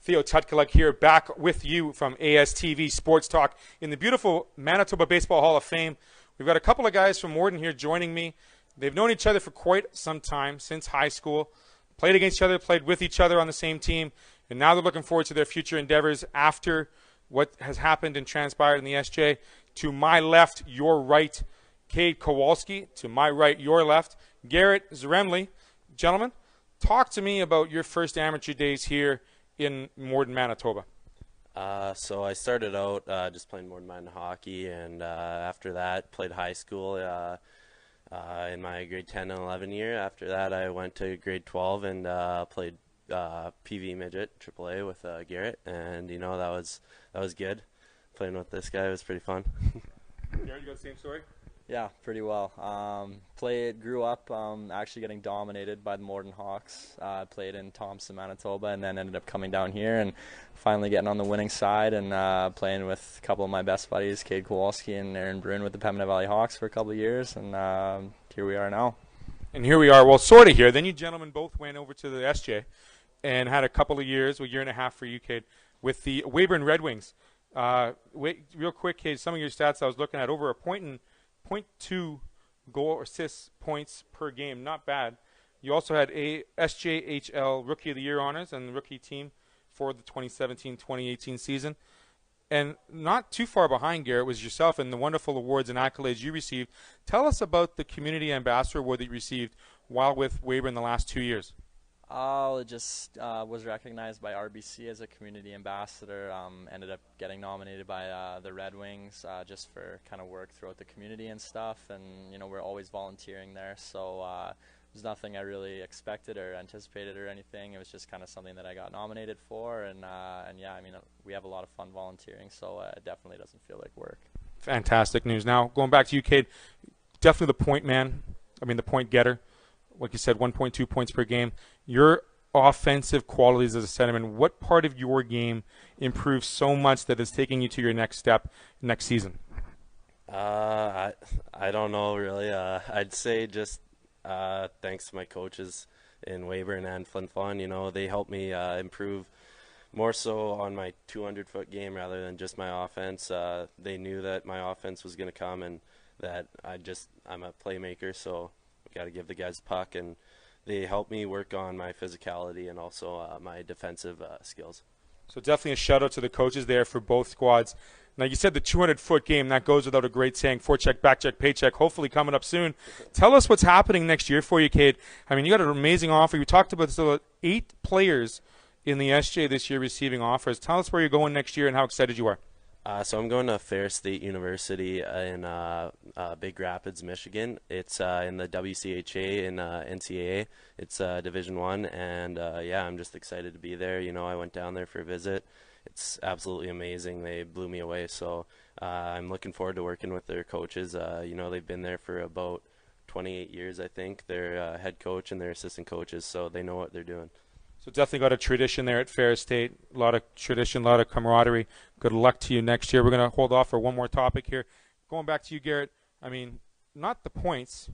Theo Tutkaluk here, back with you from ASTV Sports Talk in the beautiful Manitoba Baseball Hall of Fame. We've got a couple of guys from Morden here joining me. They've known each other for quite some time, since high school, played against each other, played with each other on the same team, and now they're looking forward to their future endeavors after what has happened and transpired in the SJ. To my left, your right, Cade Kowalski. To my right, your left, Garrett Szeremley. Gentlemen, talk to me about your first amateur days here in Morden, Manitoba. So I started out just playing Morden Minor hockey, and after that played high school in my grade 10 and 11 year. After that I went to grade 12 and played PV midget AAA with Garrett, and you know that was good. Playing with this guy was pretty fun. Garrett, you got the same story? Yeah, pretty well. Grew up actually getting dominated by the Morden Hawks. Played in Thompson, Manitoba, and then ended up coming down here and finally getting on the winning side and playing with a couple of my best buddies, Cade Kowalski and Aaron Bruin with the Pembina Valley Hawks for a couple of years, and here we are now. And here we are, well, sort of here. Then you gentlemen both went over to the SJ and had a couple of years, a year and a half for you, Cade, with the Weyburn Red Wings. Real quick, Cade, some of your stats I was looking at, over a .2 goal or assist points per game. Not bad. You also had a SJHL Rookie of the Year honors and the rookie team for the 2017-2018 season. And not too far behind, Garrett, was yourself and the wonderful awards and accolades you received. Tell us about the Community Ambassador Award that you received while with Weyburn the last 2 years. It just was recognized by RBC as a community ambassador. Ended up getting nominated by the Red Wings just for kind of work throughout the community and stuff. And you know, we're always volunteering there, so it was nothing I really expected or anticipated or anything. It was just kind of something that I got nominated for, and yeah, I mean, we have a lot of fun volunteering, so it definitely doesn't feel like work. Fantastic news. Now going back to you, Cade, definitely the point man. I mean, the point getter. Like you said, 1.2 points per game. Your offensive qualities as a centerman, what part of your game improved so much that is taking you to your next step next season? I don't know really. I'd say just thanks to my coaches in Weyburn and Flin. You know, they helped me improve more so on my 200-foot game rather than just my offense. They knew that my offense was going to come and that I'm a playmaker, so got to give the guys puck, and they helped me work on my physicality and also my defensive skills. So definitely a shout out to the coaches there for both squads. Now you said the 200-foot game, that goes without a great saying. Forecheck, backcheck, paycheck, hopefully coming up soon. Tell us what's happening next year for you, Cade. I mean, you got an amazing offer. You talked about still 8 players in the SJ this year receiving offers. Tell us where you're going next year and how excited you are. So I'm going to Ferris State University in Big Rapids, Michigan. It's in the WCHA in NCAA. It's Division I, and yeah, I'm just excited to be there. You know, I went down there for a visit. It's absolutely amazing. They blew me away, so I'm looking forward to working with their coaches. You know, they've been there for about 28 years, I think. Their head coach and their assistant coaches, so they know what they're doing. So definitely got a tradition there at Ferris State. A lot of tradition, a lot of camaraderie. Good luck to you next year. We're going to hold off for one more topic here. Going back to you, Garrett, I mean, not the points,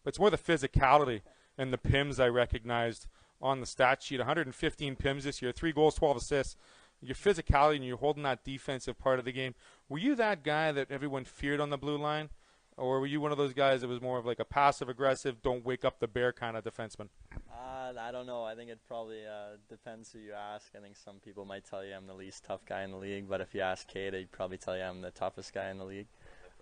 but it's more the physicality and the PIMs I recognized on the stat sheet. 115 PIMs this year, 3 goals, 12 assists. Your physicality and you're holding that defensive part of the game. Were you that guy that everyone feared on the blue line? Or were you one of those guys that was more of like a passive-aggressive, don't wake up the bear kind of defenseman? I don't know. I think it probably depends who you ask. I think some people might tell you I'm the least tough guy in the league, but if you ask Cade, he'd probably tell you I'm the toughest guy in the league.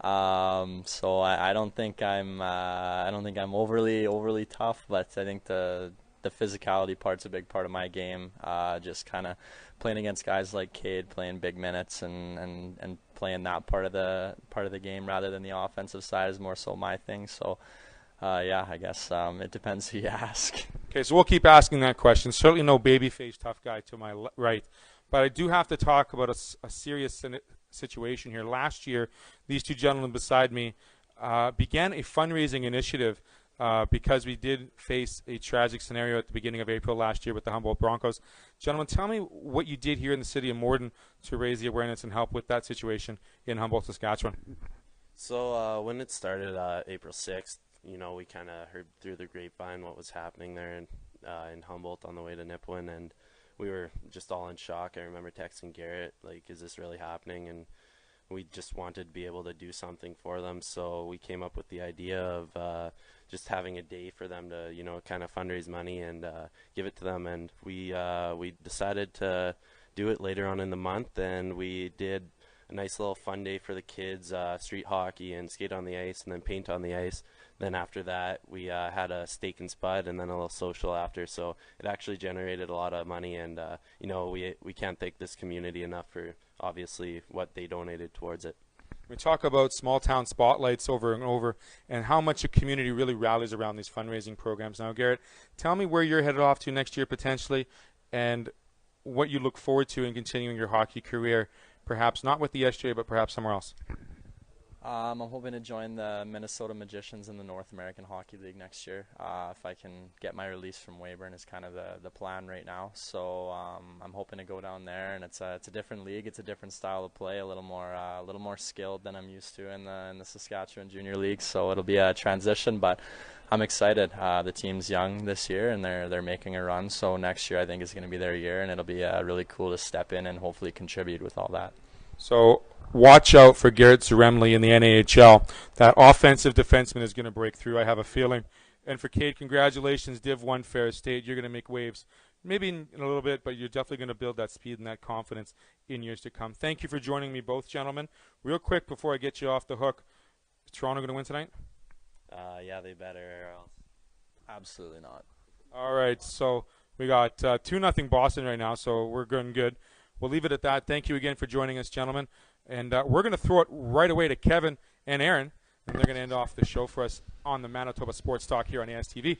So I don't think I'm overly tough, but I think the physicality part's a big part of my game. Just kind of playing against guys like Cade, playing big minutes and playing that part of the game rather than the offensive side is more so my thing. So yeah, I guess it depends who you ask. Okay, so we'll keep asking that question. Certainly no babyface tough guy to my right, but I do have to talk about a serious situation here. Last year, these two gentlemen beside me began a fundraising initiative because we did face a tragic scenario at the beginning of April last year with the Humboldt Broncos. Gentlemen, tell me what you did here in the city of Morden to raise the awareness and help with that situation in Humboldt, Saskatchewan. So when it started April 6th, you know, we kind of heard through the grapevine what was happening there in Humboldt on the way to Nipawin, and we were just all in shock. I remember texting Garrett, like, is this really happening? And we just wanted to be able to do something for them. So we came up with the idea of just having a day for them to, you know, kind of fundraise money and give it to them. And we decided to do it later on in the month, and we did a nice little fun day for the kids, street hockey and skate on the ice and then paint on the ice. Then after that, we had a steak and spud and then a little social after. So it actually generated a lot of money, and you know, we can't thank this community enough for obviously what they donated towards it. We talk about small town spotlights over and over and how much a community really rallies around these fundraising programs. Now, Garrett, tell me where you're headed off to next year potentially and what you look forward to in continuing your hockey career, perhaps not with the SJ, but perhaps somewhere else. I'm hoping to join the Minnesota Magicians in the North American Hockey League next year. If I can get my release from Weyburn is kind of the plan right now. So I'm hoping to go down there, and it's a different league. It's a different style of play, a little more skilled than I'm used to in the Saskatchewan Junior League. So it'll be a transition, but I'm excited. The team's young this year, and they're making a run. So next year I think is going to be their year, and it'll be really cool to step in and hopefully contribute with all that. So watch out for Garrett Szeremley in the NAHL. That offensive defenseman is going to break through, I have a feeling. And for Cade, congratulations, Div 1 Ferris State. You're going to make waves, maybe in a little bit, but you're definitely going to build that speed and that confidence in years to come. Thank you for joining me both, gentlemen. Real quick before I get you off the hook, is Toronto going to win tonight? Yeah, they better, or else. Absolutely not. All right, so we got 2-0 Boston right now, so we're going good. We'll leave it at that. Thank you again for joining us, gentlemen. And we're going to throw it right away to Kevin and Aaron, and they're going to end off the show for us on the Manitoba Sports Talk here on ASTV.